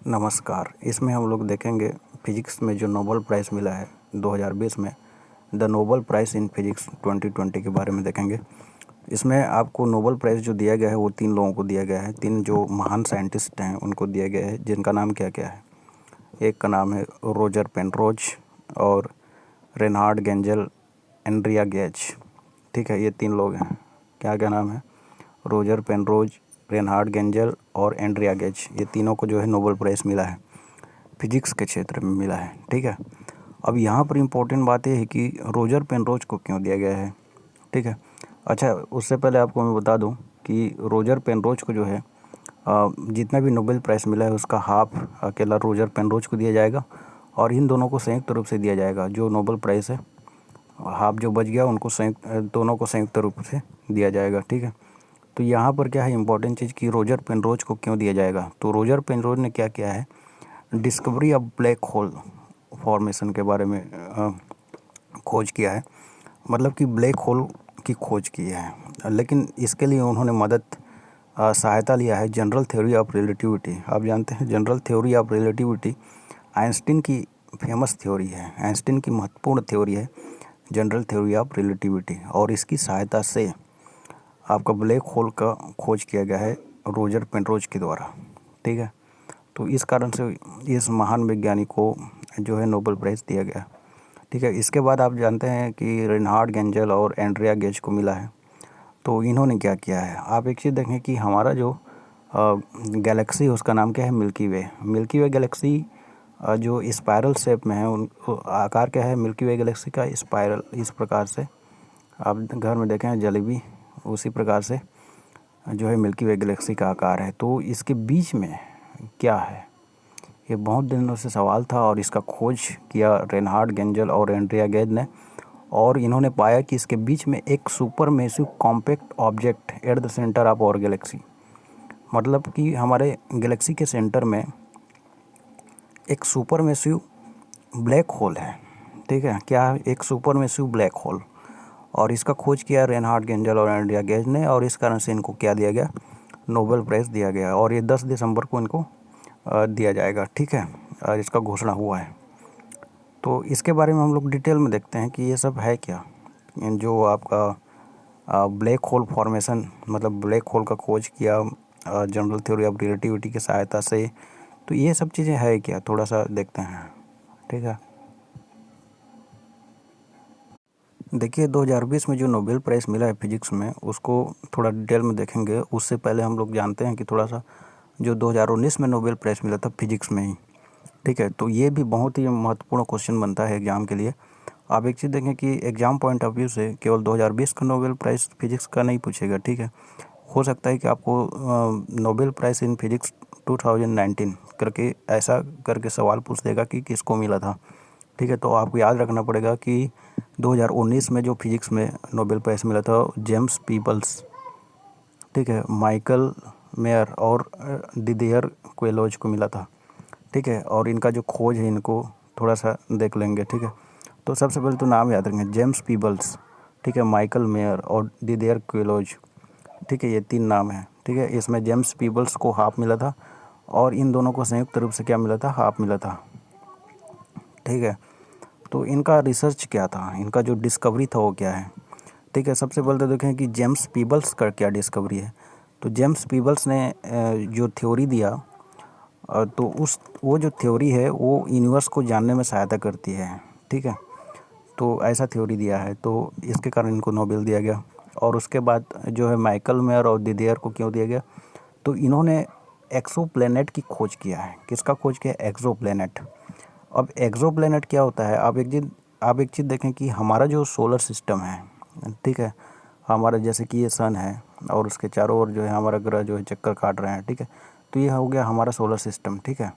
नमस्कार। इसमें हम लोग देखेंगे फिजिक्स में जो नोबेल प्राइज़ मिला है 2020 में, the Nobel prize in physics 2020 के बारे में देखेंगे। इसमें आपको नोबेल प्राइज़ जो दिया गया है वो 3 लोगों को दिया गया है। 3 जो महान साइंटिस्ट हैं उनको दिया गया है, जिनका नाम क्या-क्या है। एक का नाम है रोजर पेनरोज और रेनहार्ड गेंजल, एंड्रिया गेज। ठीक है, ये 3 लोग हैं। क्या-क्या नाम है? रोजर पेनरोज, रेनहार्ड गेंजल और एंड्रिया गेज। ये तीनों को जो है नोबेल प्राइज़ मिला है, फिजिक्स के क्षेत्र में मिला है। ठीक है, अब यहाँ पर इम्पोर्टेंट बात ये है कि रोजर पेनरोज को क्यों दिया गया है। ठीक है, अच्छा, उससे पहले आपको मैं बता दूं कि रोजर पेनरोज को जो है जितना भी नोबेल प्राइज़ मिला है उसका हाफ अकेला रोजर पेनरोज को दिया जाएगा और इन दोनों को संयुक्त रूप से दिया जाएगा। जो नोबेल प्राइज़ है हाफ जो बच गया उनको दोनों को संयुक्त रूप से दिया जाएगा। ठीक है, तो यहाँ पर क्या है इम्पोर्टेंट चीज़ कि रोजर पेनरोज को क्यों दिया जाएगा। तो रोजर पेनरोज ने क्या किया है, discovery of black hole formation के बारे में खोज किया है। मतलब कि ब्लैक होल की खोज की है, लेकिन इसके लिए उन्होंने सहायता लिया है जनरल थ्योरी ऑफ रिलेटिविटी। आप जानते हैं general theory of relativity Einstein की फेमस थ्योरी है, आइंस्टीन की महत्वपूर्ण थ्योरी है जनरल थ्योरी ऑफ रिलेटिविटी, और इसकी सहायता से आपका ब्लैक होल का खोज किया गया है रोजर पेनरोज के द्वारा। ठीक है, तो इस कारण से इस महान वैज्ञानिक को जो है नोबेल प्राइज़ दिया गया। ठीक है, इसके बाद आप जानते हैं कि रेनहार्ड गेंजल और एंड्रिया गेज को मिला है। तो इन्होंने क्या किया है, आप एक चीज़ देखें कि हमारा जो गैलेक्सी है उसका नाम क्या है, मिल्की वे। मिल्की वे गैलेक्सी जो स्पायरल शेप में है, उन आकार क्या है मिल्की वे गैलेक्सी का, स्पायरल। इस प्रकार से आप घर में देखें जलेबी, उसी प्रकार से जो है मिल्की वे गैलेक्सी का आकार है। तो इसके बीच में क्या है, ये बहुत दिनों से सवाल था और इसका खोज किया रेनहार्ड गेंजल और एंड्रिया गेज ने, और इन्होंने पाया कि इसके बीच में एक super massive compact object at the centre of our galaxy. मतलब कि हमारे गैलेक्सी के सेंटर में एक सुपर मैसिव ब्लैक होल है। ठीक है, क्या है, एक सुपर मैसिव ब्लैक होल, और इसका खोज किया रेनहार्ड गेंजल और एंड्रिया गेज ने, और इस कारण से इनको क्या दिया गया, नोबेल प्राइज़ दिया गया, और ये 10 दिसंबर को इनको दिया जाएगा। ठीक है, इसका घोषणा हुआ है। तो इसके बारे में हम लोग डिटेल में देखते हैं कि ये सब है क्या। जो आपका ब्लैक होल फॉर्मेशन, मतलब ब्लैक होल का खोज किया जनरल थ्योरी ऑफ रिलेटिविटी की सहायता से, तो ये सब चीज़ें है क्या, थोड़ा सा देखते हैं। ठीक है, देखिए 2020 में जो नोबेल प्राइज़ मिला है फिजिक्स में, उसको थोड़ा डिटेल में देखेंगे। उससे पहले हम लोग जानते हैं कि थोड़ा सा जो 2019 में नोबेल प्राइज़ मिला था फिजिक्स में ही। ठीक है, तो ये भी बहुत ही महत्वपूर्ण क्वेश्चन बनता है एग्ज़ाम के लिए। आप एक चीज़ देखें कि एग्ज़ाम पॉइंट ऑफ व्यू से केवल 2020 का नोबेल प्राइज़ फिजिक्स का नहीं पूछेगा। ठीक है, हो सकता है कि आपको नोबेल प्राइज़ इन फिजिक्स 2019 करके ऐसा करके सवाल पूछ देगा कि किसको मिला था। ठीक है, तो आपको याद रखना पड़ेगा कि 2019 में जो फिजिक्स में नोबेल प्राइज़ मिला था जेम्स पीबल्स, ठीक है, माइकल मेयर और डिडियर क्वेलोज को मिला था। ठीक है, और इनका जो खोज है इनको थोड़ा सा देख लेंगे। ठीक है, तो सबसे पहले तो नाम याद रखेंगे, जेम्स पीबल्स, ठीक है, माइकल मेयर और डिडियर क्वेलोज। ठीक है, ये 3 नाम हैं। ठीक है, इसमें जेम्स पीबल्स को हाफ मिला था और इन दोनों को संयुक्त रूप से क्या मिला था, हाफ मिला था। ठीक है, तो इनका रिसर्च क्या था, इनका जो डिस्कवरी था वो क्या है। ठीक है, सबसे पहले तो देखें कि जेम्स पीबल्स का क्या डिस्कवरी है। तो जेम्स पीबल्स ने जो थ्योरी दिया, तो वो जो थ्योरी है वो यूनिवर्स को जानने में सहायता करती है। ठीक है, तो ऐसा थ्योरी दिया है, तो इसके कारण इनको नोबेल दिया गया। और उसके बाद जो है माइकल मेयर और डिडियर को क्यों दिया गया, तो इन्होंने एक्सोप्लैनेट की खोज किया है। किसका खोज किया, एक्सोप्लैनेट। अब एक्सोप्लैनेट क्या होता है, आप एक चीज़ देखें कि हमारा जो सोलर सिस्टम है, ठीक है, हमारा जैसे कि ये सन है और उसके चारों ओर जो है हमारा ग्रह जो है चक्कर काट रहे हैं। ठीक है, तो ये हो गया हमारा सोलर सिस्टम। ठीक है,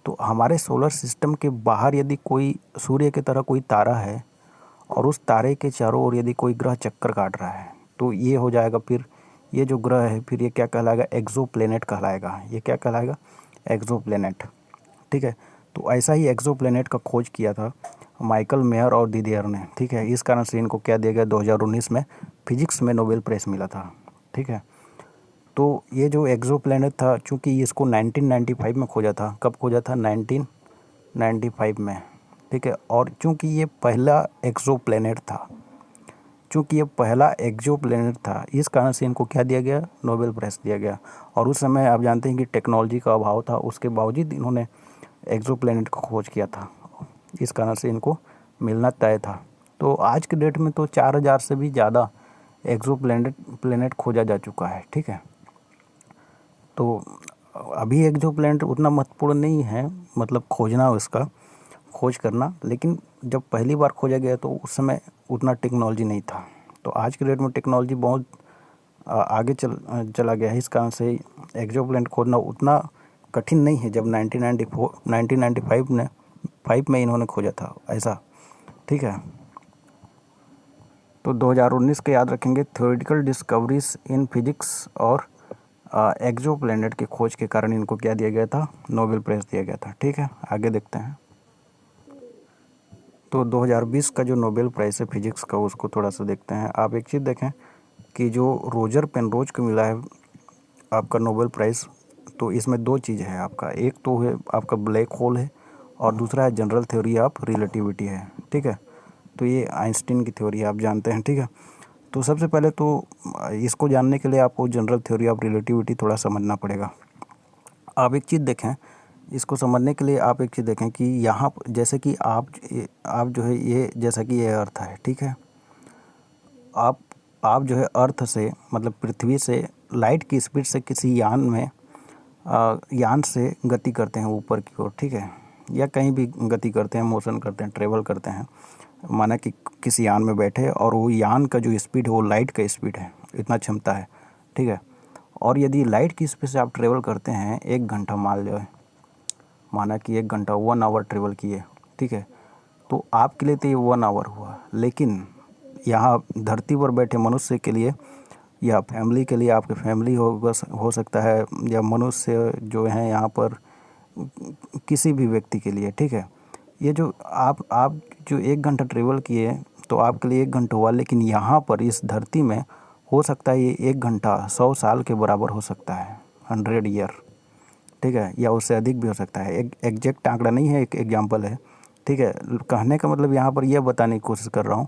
तो हमारे सोलर सिस्टम के बाहर यदि कोई सूर्य की तरह कोई तारा है और उस तारे के चारों ओर यदि कोई ग्रह चक्कर काट रहा है, तो ये हो जाएगा, फिर ये जो ग्रह है फिर ये क्या कहलाएगा, एक्सोप्लैनेट कहलाएगा। ये क्या कहलाएगा, एक्सोप्लैनेट। ठीक है, तो ऐसा ही एक्सोप्लैनेट का खोज किया था माइकल मेयर और डिडियर ने। ठीक है, इस कारण से इनको क्या दिया गया, 2019 में फिजिक्स में नोबेल प्राइज़ मिला था। ठीक है, तो ये जो एक्सो प्लैनेट था, चूँकि इसको 1995 में खोजा था। कब खोजा था? 1995 में, ठीक है। और चूँकि ये पहला एक्सो प्लैनेट था, इस कारण से इनको क्या दिया गया? नोबेल प्राइज़ दिया गया। और उस समय आप जानते हैं कि टेक्नोलॉजी का अभाव था, उसके बावजूद इन्होंने एक्सो प्लैनेट का खोज किया था, इस कारण से इनको मिलना तय था। तो आज के डेट में तो 4000 से भी ज़्यादा एक्सो प्लैनेट खोजा जा चुका है, ठीक है। तो अभी एक्सो प्लैनेट उतना महत्वपूर्ण नहीं है, मतलब खोजना, उसका खोज करना, लेकिन जब पहली बार खोजा गया तो उस समय उतना टेक्नोलॉजी नहीं था। तो आज के डेट में टेक्नोलॉजी बहुत आगे चला गया है, इस कारण से एक्सो प्लैनेट खोजना उतना कठिन नहीं है। जब 1995 में इन्होंने खोजा था ऐसा, ठीक है। तो 2019 के याद रखेंगे, थ्योरेटिकल डिस्कवरीज इन फिजिक्स और एक्सो प्लैनेट की खोज के कारण इनको क्या दिया गया था? नोबेल प्राइज़ दिया गया था, ठीक है। आगे देखते हैं। तो 2020 का जो नोबेल प्राइज़ है फिजिक्स का, उसको थोड़ा सा देखते हैं। आप एक चीज़ देखें कि जो रोजर पेनरोज को मिला है आपका नोबेल प्राइज़, तो इसमें दो चीज़ है आपका, एक तो है आपका ब्लैक होल है और दूसरा है जनरल थ्योरी ऑफ रिलेटिविटी है, ठीक है। तो ये आइंस्टीन की थ्योरी आप जानते हैं, ठीक है। तो सबसे पहले तो इसको जानने के लिए आपको जनरल थ्योरी ऑफ रिलेटिविटी थोड़ा समझना पड़ेगा। आप एक चीज़ देखें, इसको समझने के लिए आप एक चीज़ देखें कि यहाँ जैसे कि आप जो है ये, जैसा कि ये अर्थ है, ठीक है। आप जो है अर्थ से, मतलब पृथ्वी से लाइट की स्पीड से किसी यान से गति करते हैं ऊपर की ओर, ठीक है, या कहीं भी गति करते हैं, मोशन करते हैं, ट्रेवल करते हैं। माना कि किसी यान में बैठे और वो यान का जो स्पीड है वो लाइट का स्पीड है, इतना क्षमता है, ठीक है। और यदि लाइट की स्पीड से आप ट्रेवल करते हैं 1 घंटा, मान लो, माना कि 1 घंटा 1 आवर ट्रेवल किए, ठीक है, तो आपके लिए तो ये 1 आवर हुआ, लेकिन यहाँ धरती पर बैठे मनुष्य के लिए या फैमिली के लिए, आपकी फैमिली हो सकता है, या मनुष्य जो हैं यहाँ पर किसी भी व्यक्ति के लिए, ठीक है, ये जो आप जो 1 घंटा ट्रेवल किए तो आपके लिए 1 घंटा हुआ, लेकिन यहाँ पर इस धरती में हो सकता है ये 1 घंटा 100 साल के बराबर हो सकता है, 100 ईयर, ठीक है, या उससे अधिक भी हो सकता है। एक एग्जैक्ट आंकड़ा नहीं है, एक एग्जाम्पल है, ठीक है। कहने का मतलब यहाँ पर यह बताने की कोशिश कर रहा हूँ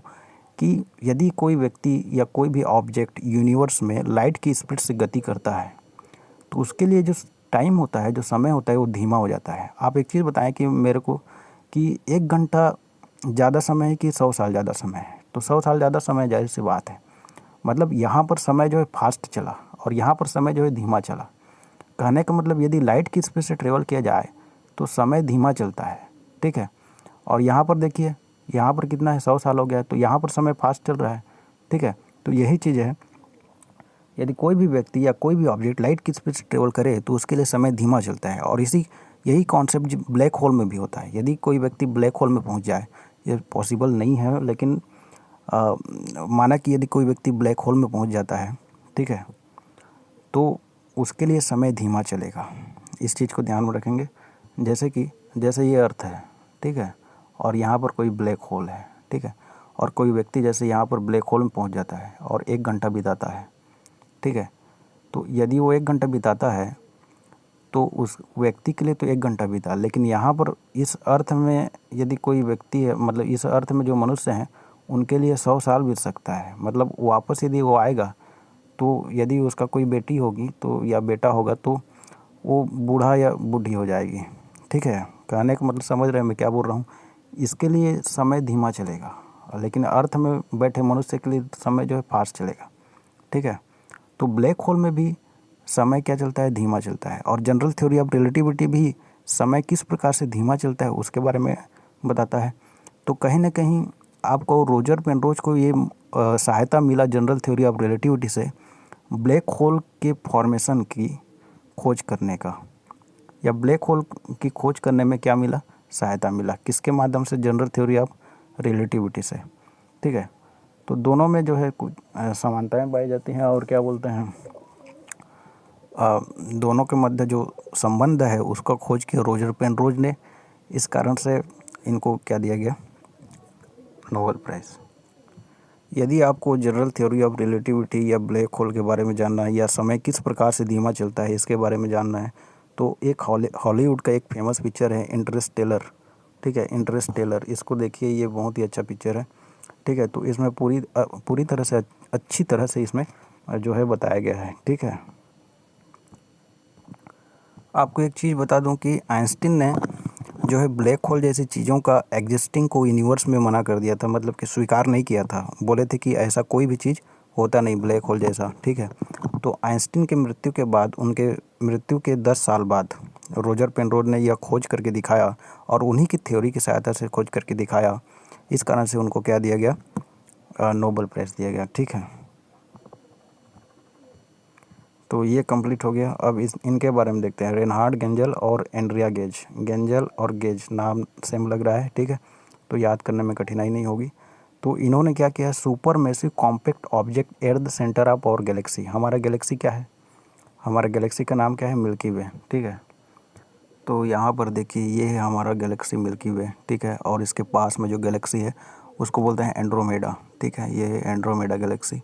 कि यदि कोई व्यक्ति या कोई भी ऑब्जेक्ट यूनिवर्स में लाइट की स्पीड से गति करता है तो उसके लिए जो टाइम होता है, जो समय होता है, वो धीमा हो जाता है। आप एक चीज़ बताएं कि मेरे को कि 1 घंटा ज़्यादा समय है कि 100 साल ज़्यादा समय है? तो 100 साल ज़्यादा समय, जाहिर सी बात है। मतलब यहाँ पर समय जो है फास्ट चला और यहाँ पर समय जो है धीमा चला। कहने का मतलब यदि लाइट की स्पीड से ट्रेवल किया जाए तो समय धीमा चलता है, ठीक है। और यहाँ पर देखिए, यहाँ पर कितना है, 100 साल हो गया, तो यहाँ पर समय फास्ट चल रहा है, ठीक है। तो यही चीज़ है, यदि कोई भी व्यक्ति या कोई भी ऑब्जेक्ट लाइट की स्पीड से ट्रेवल करे तो उसके लिए समय धीमा चलता है। और यही कॉन्सेप्ट ब्लैक होल में भी होता है। यदि कोई व्यक्ति ब्लैक होल में पहुंच जाए, ये पॉसिबल नहीं है, लेकिन माना कि यदि कोई व्यक्ति ब्लैक होल में पहुंच जाता है, ठीक है, तो उसके लिए समय धीमा चलेगा। इस चीज़ को ध्यान में रखेंगे। जैसे ये अर्थ है, ठीक है, और यहाँ पर कोई ब्लैक होल है, ठीक है, और कोई व्यक्ति जैसे यहाँ पर ब्लैक होल में पहुँच जाता है और 1 घंटा बिताता है, ठीक है। तो यदि वो 1 घंटा बिताता है तो उस व्यक्ति के लिए तो 1 घंटा बीता, लेकिन यहाँ पर इस अर्थ में यदि कोई व्यक्ति है, मतलब इस अर्थ में जो मनुष्य हैं, उनके लिए 100 साल बीत सकता है। मतलब वापस यदि वो आएगा तो यदि उसका कोई बेटी होगी तो, या बेटा होगा, तो वो बूढ़ा या बूढ़ी हो जाएगी, ठीक है। कहने का मतलब समझ रहे हैं मैं क्या बोल रहा हूँ। इसके लिए समय धीमा चलेगा, लेकिन अर्थ में बैठे मनुष्य के लिए समय जो है फास्ट चलेगा, ठीक है। तो ब्लैक होल में भी समय क्या चलता है? धीमा चलता है। और जनरल थ्योरी ऑफ रिलेटिविटी भी समय किस प्रकार से धीमा चलता है उसके बारे में बताता है। तो कहीं ना कहीं आपको रोजर पेनरोज को ये सहायता मिला जनरल थ्योरी ऑफ रिलेटिविटी से ब्लैक होल के फॉर्मेशन की खोज करने का, या ब्लैक होल की खोज करने में क्या मिला? सहायता मिला। किसके माध्यम से? जनरल थ्योरी ऑफ रिलेटिविटी से, ठीक है। तो दोनों में जो है कुछ समानताएं पाई जाती हैं, और क्या बोलते हैं, दोनों के मध्य जो संबंध है उसका खोज किया रोजर पेनरोज ने। इस कारण से इनको क्या दिया गया? Nobel prize. यदि आपको जनरल थ्योरी ऑफ रिलेटिविटी या ब्लैक होल के बारे में जानना है या समय किस प्रकार से धीमा चलता है इसके बारे में जानना है, तो एक हॉलीवुड का एक फेमस पिक्चर है इंटरस्टेलर। ठीक है, इंटरस्टेलर, इसको देखिए, ये बहुत ही अच्छा पिक्चर है। ठीक है, तो इसमें पूरी तरह से अच्छी तरह से इसमें जो है बताया गया है। ठीक है, आपको एक चीज़ बता दूं कि आइंस्टीन ने जो है ब्लैक होल जैसी चीज़ों का एग्जिस्टिंग को यूनिवर्स में मना कर दिया था, मतलब कि स्वीकार नहीं किया था। बोले थे कि ऐसा कोई भी चीज़ होता नहीं ब्लैक होल जैसा। ठीक है, तो आइंस्टीन की मृत्यु के बाद, उनके मृत्यु के 10 साल बाद रोजर पेनरोड ने यह खोज करके दिखाया, और उन्हीं की थ्योरी की सहायता से खोज करके दिखाया। इस कारण से उनको क्या दिया गया, नोबेल प्राइज़ दिया गया। ठीक है, तो ये कंप्लीट हो गया। अब इनके बारे में देखते हैं, रेनहार्ड गेंजल और एंड्रिया गेज। गेंजल और गेज नाम सेम लग रहा है। ठीक है, तो याद करने में कठिनाई नहीं होगी। तो इन्होंने क्या किया, super massive compact object at the centre of our galaxy. हमारा गैलेक्सी क्या है, हमारा गैलेक्सी का नाम क्या है, मिल्की वे। ठीक है, तो यहाँ पर देखिए, ये है हमारा गैलेक्सी मिल्की वे। ठीक है, और इसके पास में जो गैलेक्सी है उसको बोलते हैं एंड्रोमेडा। ठीक है, ये है एंड्रोमेडा गैलेक्सी।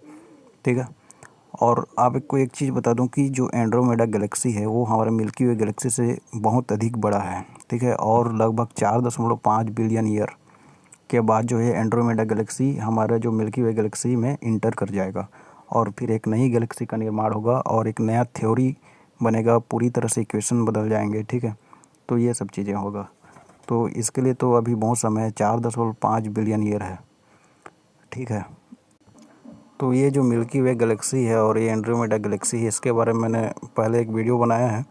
ठीक है, और आपको एक चीज़ बता दूं कि जो एंड्रोमेडा गैलेक्सी है वो हमारे मिल्की वे गैलेक्सी से बहुत अधिक बड़ा है। ठीक है, और लगभग 4.5 बिलियन ईयर के बाद जो है एंड्रोमेडा गैलेक्सी हमारा जो मिल्की वे गैलेक्सी में इंटर कर जाएगा, और फिर एक नई गैलेक्सी का निर्माण होगा और एक नया थ्योरी बनेगा, पूरी तरह से इक्वेशन बदल जाएंगे। ठीक है, तो ये सब चीज़ें होगा। तो इसके लिए तो अभी बहुत समय है, 4.5 बिलियन ईयर है। ठीक है, तो ये जो मिल्की वे गैलेक्सी है और ये एंड्रोमेडा गैलेक्सी है, इसके बारे में मैंने पहले एक वीडियो बनाया है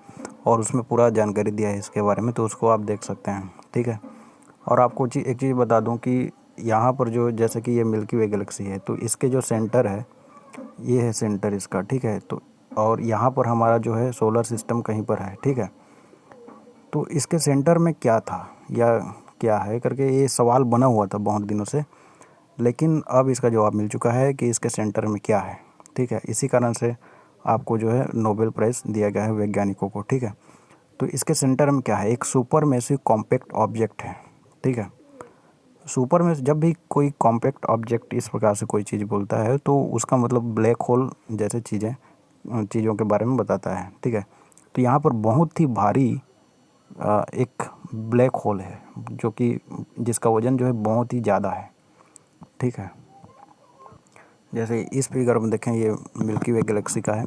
और उसमें पूरा जानकारी दिया है इसके बारे में, तो उसको आप देख सकते हैं। ठीक है, और आपको एक चीज़ बता दूं कि यहाँ पर जो, जैसे कि ये मिल्की वे गैलेक्सी है, तो इसके जो सेंटर है, ये है सेंटर इसका। ठीक है, तो और यहाँ पर हमारा जो है सोलर सिस्टम कहीं पर है। ठीक है, तो इसके सेंटर में क्या था या क्या है करके ये सवाल बना हुआ था बहुत दिनों से, लेकिन अब इसका जवाब मिल चुका है कि इसके सेंटर में क्या है। ठीक है, इसी कारण से आपको जो है नोबेल प्राइज़ दिया गया है वैज्ञानिकों को। ठीक है, तो इसके सेंटर में क्या है, एक सुपर मैसिव कॉम्पैक्ट ऑब्जेक्ट है। ठीक है, सुपर में जब भी कोई कॉम्पैक्ट ऑब्जेक्ट इस प्रकार से कोई चीज़ बोलता है तो उसका मतलब ब्लैक होल जैसे चीज़ों के बारे में बताता है। ठीक है, तो यहाँ पर बहुत ही भारी एक ब्लैक होल है, जो कि जिसका वज़न जो है बहुत ही ज़्यादा है। ठीक है, जैसे इस फिगर में देखें, ये मिल्की वे गैलेक्सी का है,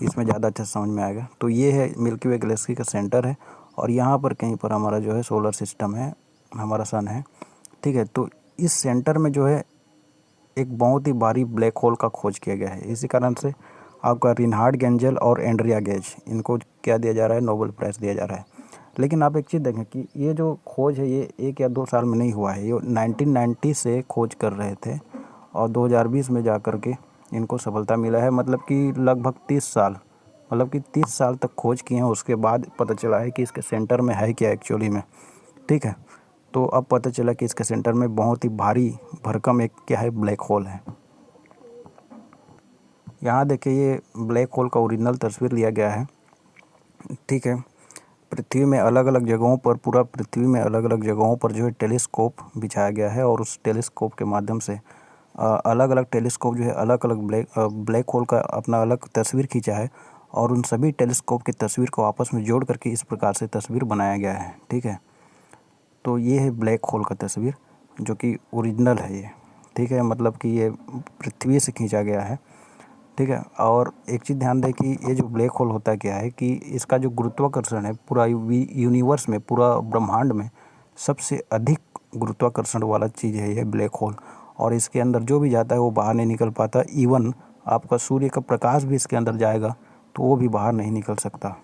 इसमें ज़्यादा अच्छा समझ में आएगा। तो ये है मिल्की वे गैलेक्सी का सेंटर है, और यहाँ पर कहीं पर हमारा जो है सोलर सिस्टम है, हमारा सन है। ठीक है, तो इस सेंटर में जो है एक बहुत ही भारी ब्लैक होल का खोज किया गया है। इसी कारण से आपका रेनहार्ड गेंजल और एंड्रिया गेज, इनको क्या दिया जा रहा है, नोबेल प्राइज़ दिया जा रहा है। लेकिन आप एक चीज़ देखें कि ये जो खोज है ये 1 या 2 साल में नहीं हुआ है, ये 1990 से खोज कर रहे थे और 2020 में जा कर के इनको सफलता मिला है। मतलब कि लगभग 30 साल, मतलब कि 30 साल तक खोज किए हैं, उसके बाद पता चला है कि इसके सेंटर में है क्या एक्चुअली में। ठीक है, तो अब पता चला कि इसके सेंटर में बहुत ही भारी भरकम एक क्या है, ब्लैक होल है। यहाँ देखिए, ये ब्लैक होल का ओरिजिनल तस्वीर लिया गया है। ठीक है, पृथ्वी में अलग अलग जगहों पर, पूरा पृथ्वी में अलग अलग जगहों पर जो है टेलीस्कोप बिछाया गया है, और उस टेलीस्कोप के माध्यम से अलग अलग टेलीस्कोप जो है अलग अलग ब्लैक होल का अपना अलग तस्वीर खींचा है, और उन सभी टेलीस्कोप की तस्वीर को आपस में जोड़ करके इस प्रकार से तस्वीर बनाया गया है। ठीक है, तो ये है ब्लैक होल का तस्वीर, जो कि ओरिजिनल है ये। ठीक है, मतलब कि ये पृथ्वी से खींचा गया है। ठीक है, और एक चीज़ ध्यान दें कि ये जो ब्लैक होल होता है क्या है कि इसका जो गुरुत्वाकर्षण है पूरा यूनिवर्स में, पूरा ब्रह्मांड में सबसे अधिक गुरुत्वाकर्षण वाला चीज़ है ये ब्लैक होल, और इसके अंदर जो भी जाता है वो बाहर नहीं निकल पाता। इवन आपका सूर्य का प्रकाश भी इसके अंदर जाएगा तो वो भी बाहर नहीं निकल सकता।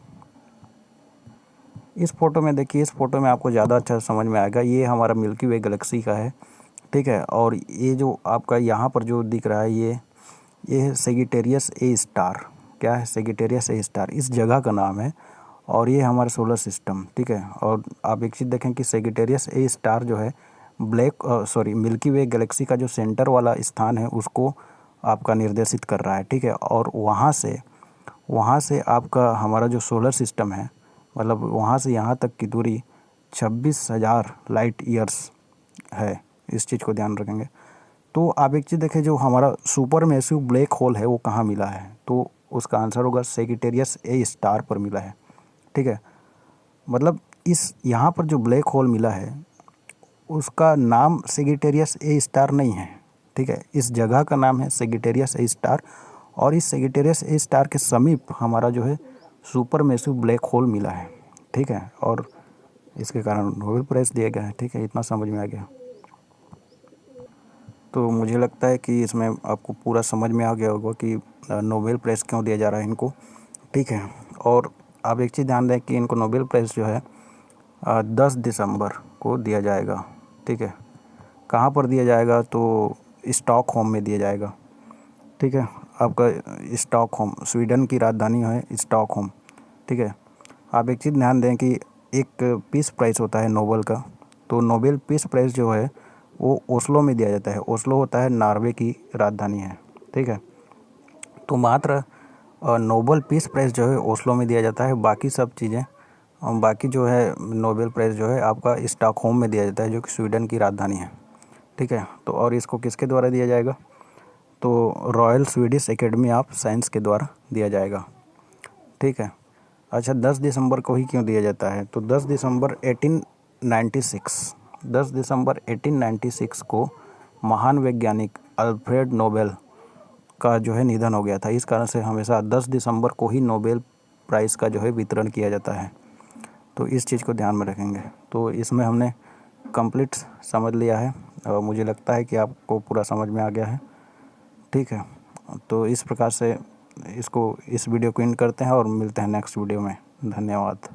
इस फोटो में देखिए, इस फोटो में आपको ज़्यादा अच्छा समझ में आएगा। ये हमारा मिल्की वे गैलेक्सी का है। ठीक है, और ये जो आपका यहाँ पर जो दिख रहा है, ये है सेगिटेरियस ए स्टार। क्या है, सेगिटेरियस ए स्टार इस जगह का नाम है, और ये हमारा सोलर सिस्टम। ठीक है, और आप एक चीज़ देखें कि सेगिटेरियस ए स्टार जो है मिल्की वे गैलेक्सी का जो सेंटर वाला स्थान है उसको आपका निर्देशित कर रहा है। ठीक है, और वहाँ से आपका हमारा जो सोलर सिस्टम है, मतलब वहाँ से यहाँ तक की दूरी 26,000 लाइट ईयर्स है। इस चीज़ को ध्यान रखेंगे। तो आप एक चीज़ देखें, जो हमारा सुपर मैसिव ब्लैक होल है वो कहाँ मिला है, तो उसका आंसर होगा सेजिटेरियस ए स्टार पर मिला है। ठीक है, मतलब इस यहाँ पर जो ब्लैक होल मिला है उसका नाम सेजिटेरियस ए स्टार नहीं है। ठीक है, इस जगह का नाम है सेजिटेरियस ए स्टार, और इस सेजिटेरियस ए स्टार के समीप हमारा जो है सुपर मैसिव ब्लैक होल मिला है। ठीक है, और इसके कारण नोबेल प्राइज़ दिया गया है। ठीक है, इतना समझ में आ गया। तो मुझे लगता है कि इसमें आपको पूरा समझ में आ गया होगा कि नोबेल प्राइज़ क्यों दिया जा रहा है इनको। ठीक है, और आप एक चीज़ ध्यान दें कि इनको नोबेल प्राइज़ जो है 10 दिसंबर को दिया जाएगा। ठीक है, कहाँ पर दिया जाएगा, तो स्टॉकहोम में दिया जाएगा। ठीक है, आपका स्टॉकहोम, स्वीडन की राजधानी है स्टॉकहोम। ठीक है, आप एक चीज़ ध्यान दें कि एक पीस प्राइज़ होता है नोबेल का, तो नोबेल पीस प्राइज़ जो है वो ओस्लो में दिया जाता है। ओस्लो होता है नॉर्वे की राजधानी है। ठीक है, तो मात्र नोबेल पीस प्राइज़ जो है ओस्लो में दिया जाता है। बाकी सब चीज़ें, बाकी जो है नोबेल प्राइज़ जो है आपका स्टॉकहोम में दिया जाता है, जो कि स्वीडन की राजधानी है। ठीक है, तो और इसको किसके द्वारा दिया जाएगा, तो royal Swedish academy of science के द्वारा दिया जाएगा। ठीक है, अच्छा 10 दिसंबर को ही क्यों दिया जाता है, तो 10 दिसंबर 1896 को महान वैज्ञानिक अल्फ्रेड नोबेल का जो है निधन हो गया था। इस कारण से हमेशा 10 दिसंबर को ही नोबेल प्राइज़ का जो है वितरण किया जाता है। तो इस चीज़ को ध्यान में रखेंगे। तो इसमें हमने कंप्लीट समझ लिया है, और मुझे लगता है कि आपको पूरा समझ में आ गया है। ठीक है, तो इस प्रकार से इस वीडियो को एंड करते हैं और मिलते हैं नेक्स्ट वीडियो में। धन्यवाद।